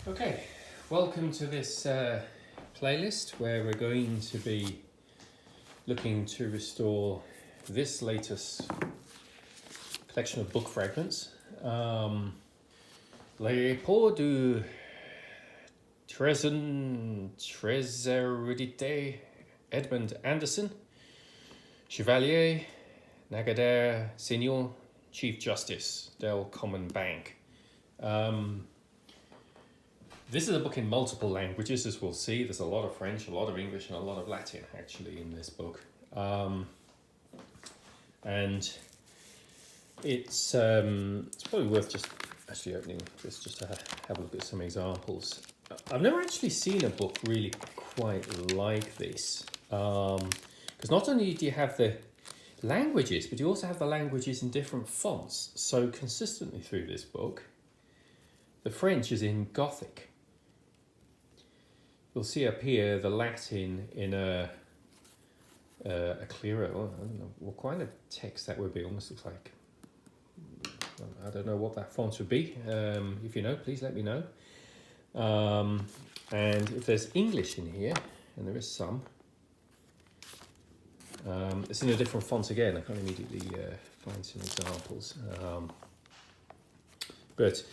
Okay, welcome to this playlist where we're going to be looking to restore this latest collection of book fragments. Les Peaux du Trésorier Edmund Anderson, Chevalier, Nagadere, Senior, Chief Justice, Del Common Bank. This is a book in multiple languages, as we'll see. There's a lot of French, a lot of English, and a lot of Latin, actually, in this book. And it's probably worth just actually opening this just to have a look at some examples. I've never actually seen a book really quite like this. Because not only do you have the languages, but you also have the languages in different fonts. So consistently through this book, the French is in Gothic. You'll see up here the Latin in a clearer, I don't know what kind of text that would be. Almost looks like, I don't know what that font would be. If you know, please let me know. And if there's English in here, and there is some, it's in a different font again. I can't immediately find some examples. But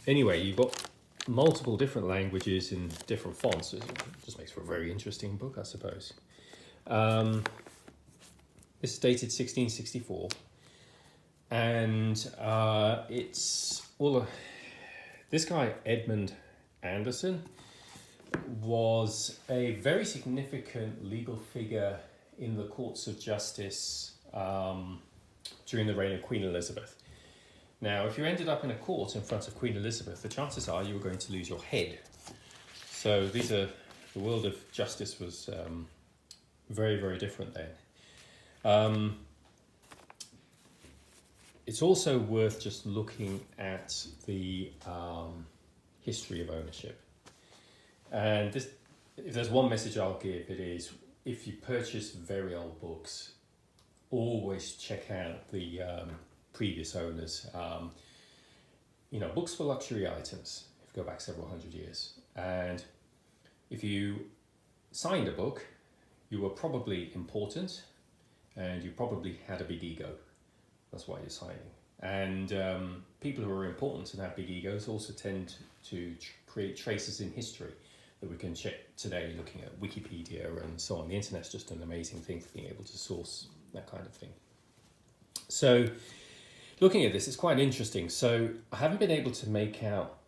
anyway, you've got multiple different languages in different fonts. It just makes for a very interesting book, I suppose. This is dated 1664, and it's all of this guy Edmund Anderson was a very significant legal figure in the courts of justice during the reign of Queen Elizabeth. Now, if you ended up in a court in front of Queen Elizabeth, the chances are you were going to lose your head. So the world of justice was very, very different then. It's also worth just looking at the history of ownership. And this, if there's one message I'll give, it is if you purchase very old books, always check out the previous owners. Books were luxury items if you go back several hundred years. And if you signed a book, you were probably important and you probably had a big ego. That's why you're signing. And people who are important and have big egos also tend to create traces in history that we can check today looking at Wikipedia and so on. The internet's just an amazing thing for being able to source that kind of thing. So looking at this, it's quite interesting. So I haven't been able to make out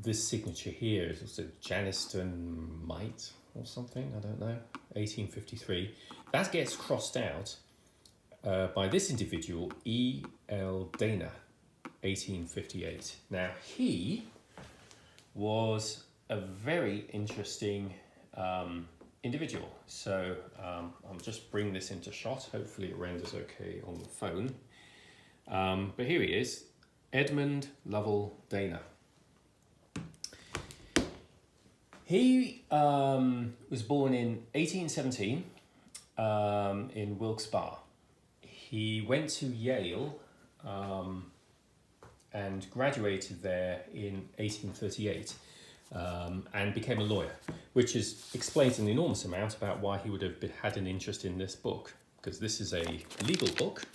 this signature here. It's also Janiston Might or something, I don't know, 1853. That gets crossed out by this individual, E.L. Dana, 1858. Now, he was a very interesting individual. So I'll just bring this into shot. Hopefully it renders okay on the phone. But here he is, Edmund Lovell Dana. He was born in 1817 in Wilkes-Barre. He went to Yale and graduated there in 1838 and became a lawyer, which explains an enormous amount about why he would have had an interest in this book, because this is a legal book.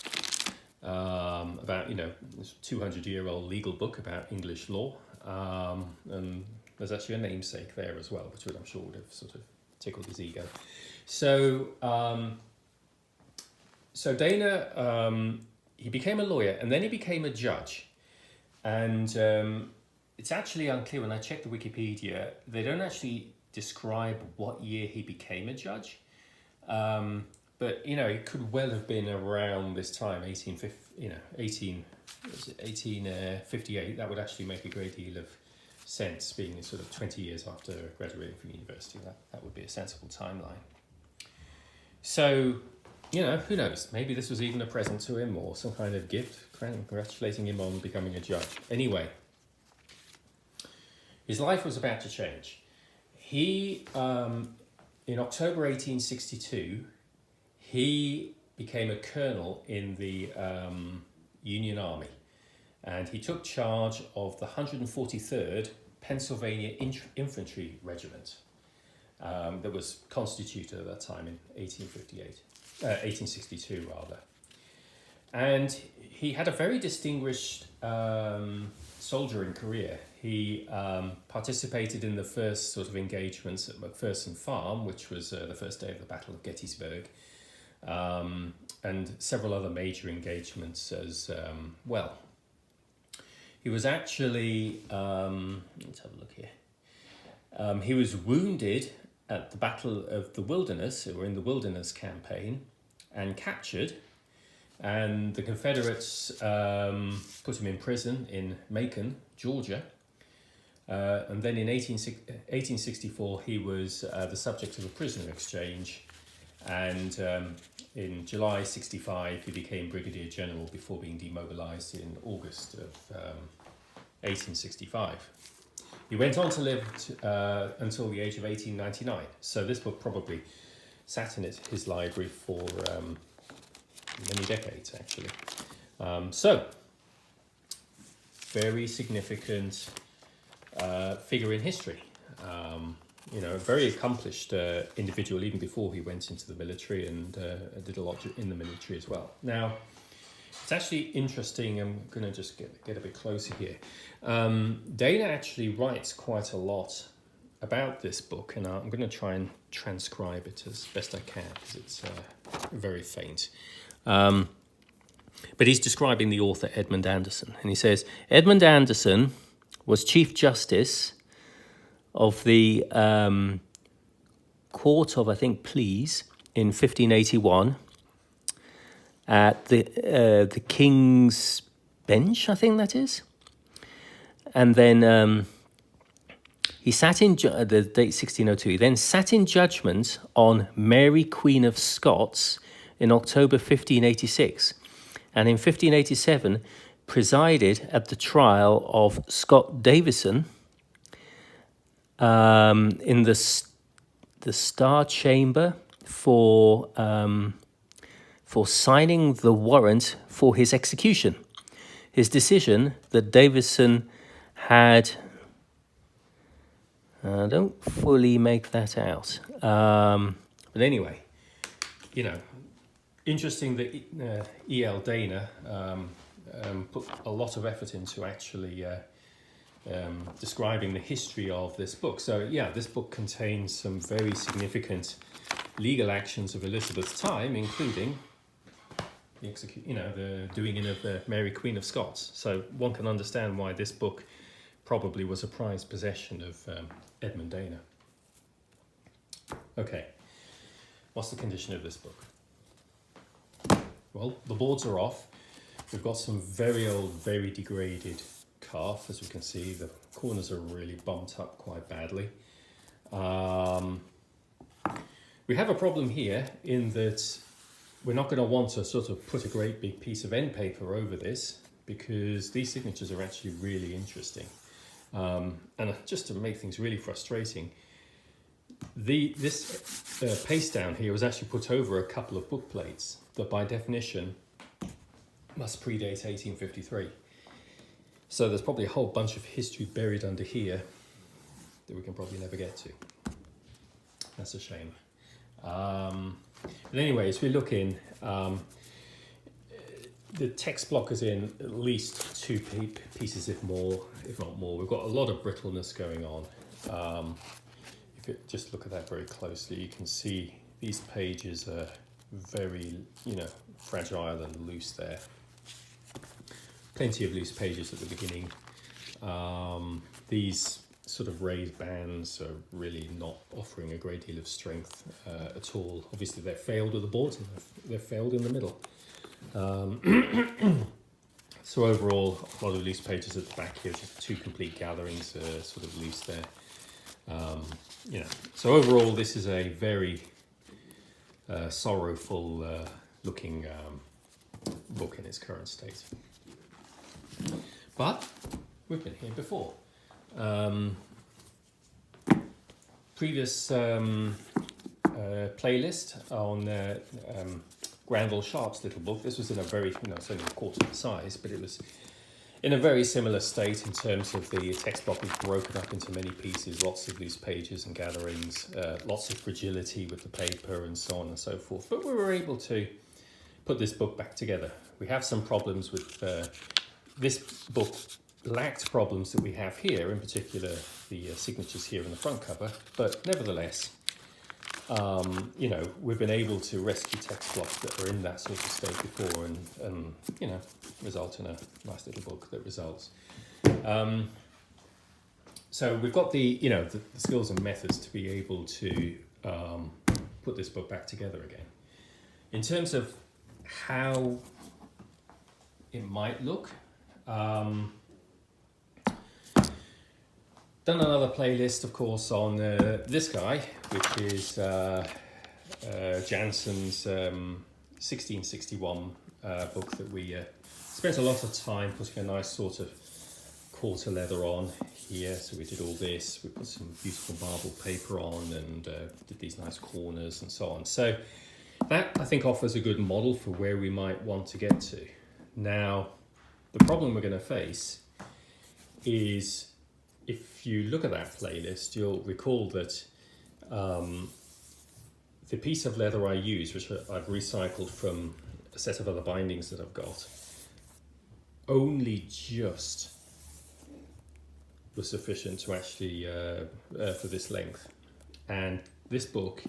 About, this 200-year-old legal book about English law. And there's actually a namesake there as well, which I'm sure would have sort of tickled his ego. So Dana, he became a lawyer and then he became a judge. And it's actually unclear, when I checked the Wikipedia, they don't actually describe what year he became a judge. But, it could well have been around this time, 1858. That would actually make a great deal of sense, being sort of 20 years after graduating from university. That would be a sensible timeline. So, who knows? Maybe this was even a present to him or some kind of gift congratulating him on becoming a judge. Anyway, his life was about to change. He, in October 1862, he became a colonel in the Union Army, and he took charge of the 143rd Pennsylvania Infantry Regiment that was constituted at that time in 1862 rather. And he had a very distinguished soldiering career. He participated in the first sort of engagements at McPherson Farm, which was the first day of the Battle of Gettysburg, and several other major engagements as well. He was actually, let's have a look here. He was wounded at the Battle of the Wilderness, or in the Wilderness Campaign, and captured. And the Confederates put him in prison in Macon, Georgia. And then in 1864, he was the subject of a prisoner exchange. And in July 65, he became Brigadier General before being demobilized in August of 1865. He went on to live until the age of 1899. So this book probably sat in his library for many decades, actually. So, very significant figure in history. A very accomplished individual even before he went into the military, and did a lot in the military as well. Now, it's actually interesting. I'm going to just get a bit closer here. Dana actually writes quite a lot about this book, and I'm going to try and transcribe it as best I can because it's very faint. But he's describing the author Edmund Anderson, and he says, Edmund Anderson was Chief Justice of the Court of, I think, Pleas in 1581 at the King's Bench, I think that is. And then he sat in, the date 1602, he then sat in judgment on Mary Queen of Scots in October 1586, and in 1587 presided at the trial of Scott Davison in the Star Chamber for signing the warrant for his execution. His decision that Davison had, I don't fully make that out, but anyway, interesting that E.L. Dana put a lot of effort into actually describing the history of this book. So yeah, this book contains some very significant legal actions of Elizabeth's time, including the doing in of Mary Queen of Scots. So one can understand why this book probably was a prized possession of Edmund Dana. Okay, what's the condition of this book? Well, the boards are off. We've got some very old, very degraded calf, as we can see. The corners are really bumped up quite badly. We have a problem here in that we're not going to want to sort of put a great big piece of end paper over this, because these signatures are actually really interesting. And just to make things really frustrating, this paste down here was actually put over a couple of book plates that by definition must predate 1853. So there's probably a whole bunch of history buried under here that we can probably never get to. That's a shame. But anyway, as we look in, the text block is in at least two pieces, if not more. We've got a lot of brittleness going on. If you just look at that very closely, you can see these pages are very, fragile and loose there. Plenty of loose pages at the beginning. These sort of raised bands are really not offering a great deal of strength at all. Obviously, they've failed with the boards and they've failed in the middle. So overall, a lot of loose pages at the back here, just two complete gatherings sort of loose there. So overall, this is a very sorrowful looking book in its current state. But we've been here before. Previous playlist on Granville Sharp's little book. This was in a very, it's only a quarter the size, but it was in a very similar state in terms of the text block is broken up into many pieces, lots of loose pages and gatherings, lots of fragility with the paper and so on and so forth. But we were able to put this book back together. We have some problems with this book. Lacked problems that we have here, in particular the signatures here in the front cover, but nevertheless, you know, we've been able to rescue text blocks that are in that sort of state before and you know, result in a nice little book that results. So we've got the, you know, the skills and methods to be able to put this book back together again. In terms of how it might look, done another playlist, of course, on this guy, which is Jansen's 1661 book that we spent a lot of time putting a nice sort of quarter leather on here. So we did all this, we put some beautiful marble paper on and did these nice corners and so on. So that, I think, offers a good model for where we might want to get to. Now, the problem we're going to face is, if you look at that playlist, you'll recall that the piece of leather I use, which I've recycled from a set of other bindings that I've got, only just was sufficient to actually for this length. And this book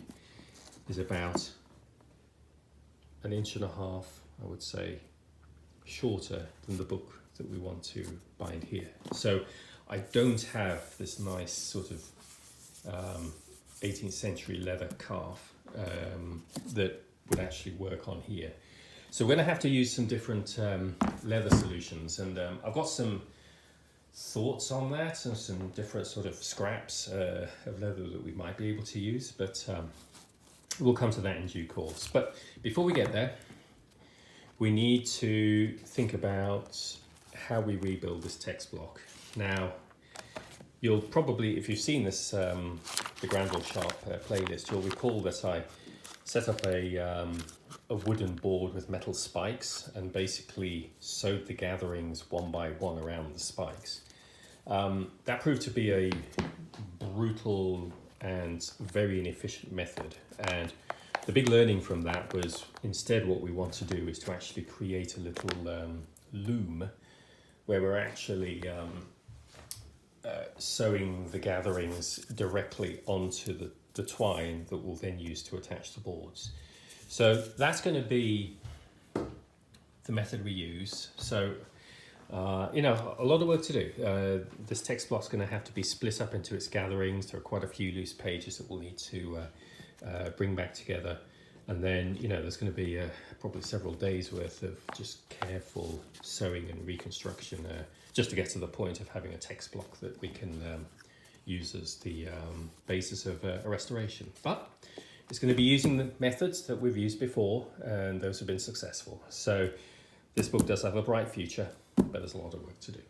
is about 1.5 inches, I would say, shorter than the book that we want to bind here. So I don't have this nice sort of 18th century leather calf that would actually work on here. So we're going to have to use some different leather solutions, and I've got some thoughts on that and some different sort of scraps of leather that we might be able to use, but we'll come to that in due course. But before we get there, we need to think about how we rebuild this text block. Now, you'll probably, if you've seen this, the Granville Sharp playlist, you'll recall that I set up a wooden board with metal spikes and basically sewed the gatherings one by one around the spikes. That proved to be a brutal and very inefficient method. And the big learning from that was, instead what we want to do is to actually create a little loom where we're actually sewing the gatherings directly onto the twine that we'll then use to attach the boards. So that's going to be the method we use. So, you know, a lot of work to do. This text block's going to have to be split up into its gatherings. There are quite a few loose pages that we'll need to bring back together. And then, you know, there's going to be probably several days worth of just careful sewing and reconstruction just to get to the point of having a text block that we can use as the basis of a restoration. But it's going to be using the methods that we've used before, and those have been successful. So this book does have a bright future, but there's a lot of work to do.